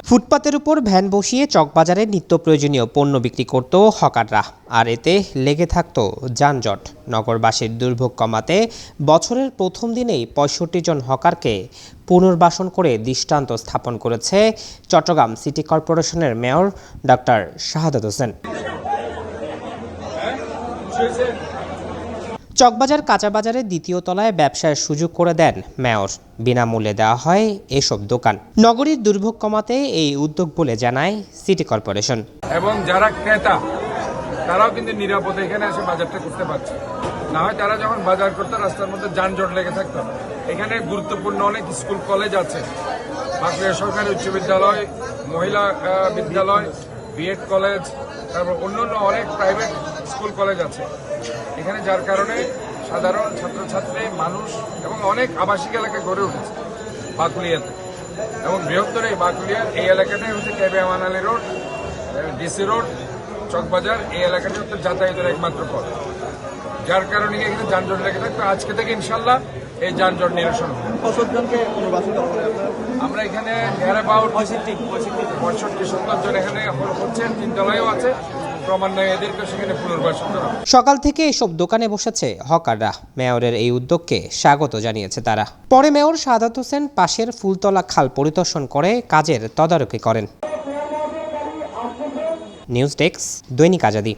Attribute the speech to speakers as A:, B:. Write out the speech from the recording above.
A: ফুটপাতের উপর ভ্যান বসিয়ে চকবাজারে নিত্য প্রয়োজনীয় পণ্য বিক্রি করত হকাররা, আর এতে লেগে থাকত যানজট। নগরবাসীর দুর্ভোগ কমাতে বছরের প্রথম দিনেই ৬৫ জন হকারকে পুনর্বাসন করে দৃষ্টান্ত স্থাপন করেছে চট্টগ্রাম সিটি কর্পোরেশনের মেয়র ডক্টর শাহাদাত হোসেন। চকবাজার কাঁচাবাজারে দ্বিতীয় তলায় ব্যবসার সুযোগ করে দেন মেয়র। বিনামূল্যে দেওয়া হয় এসব দোকান। নগরীর দুর্ভোগ কমাতে এই উদ্যোগ বলে জানায় সিটি কর্পোরেশন।
B: এবং যারা ক্রেতা তারাও কিন্তু নিরাপদে এখানে এসে বাজারটা করতে পারছে। না হয় তারা যখন বাজার করতে রাস্তার মধ্যে যানজট লেগে থাকতো। এখানে গুরুত্বপূর্ণ অনেক স্কুল কলেজ আছে, বাঁকুড়া সরকারি উচ্চ বিদ্যালয়, মহিলা বিদ্যালয়, বিএড কলেজ, তারপর অন্যান্য অনেক প্রাইভেট স্কুল কলেজ আছে এখানে, যার কারণে সাধারণ ছাত্রছাত্রী মানুষ এবং অনেক আবাসিক এলাকা গড়ে উঠেছে বাকুলিয়াতে। এবং বৃহত্তর এই বাকুলিয়ার এই এলাকাটাই হচ্ছে K B Aman Ali road, DC road, Chawkbazar, এই এলাকাটি হচ্ছে যাতায়াতের একমাত্র পথ, যার কারণে এখানে যানজট লেগে থাকতো। আজকে থেকে ইনশাল্লাহ এই যানজট নিরসন হবে। আমরা এখানে অ্যাবাউট 65-70 জন এখানে হচ্ছে, 3 তলায়ও আছে। ক্রমান্বয়ে এদেরকে সেখানে পুনর্বাসন করা।
A: সকাল থেকে এসব দোকানে বসেছে হকাররা। মেয়রের এই উদ্যোগকে স্বাগত জানিয়েছে তারা। পরে মেয়র শাহাদাত হোসেন পাশের ফুলতলা খাল পরিদর্শন করে কাজের তদারকি করেন। নিউজ ডেস্ক, দৈনিক আজাদী।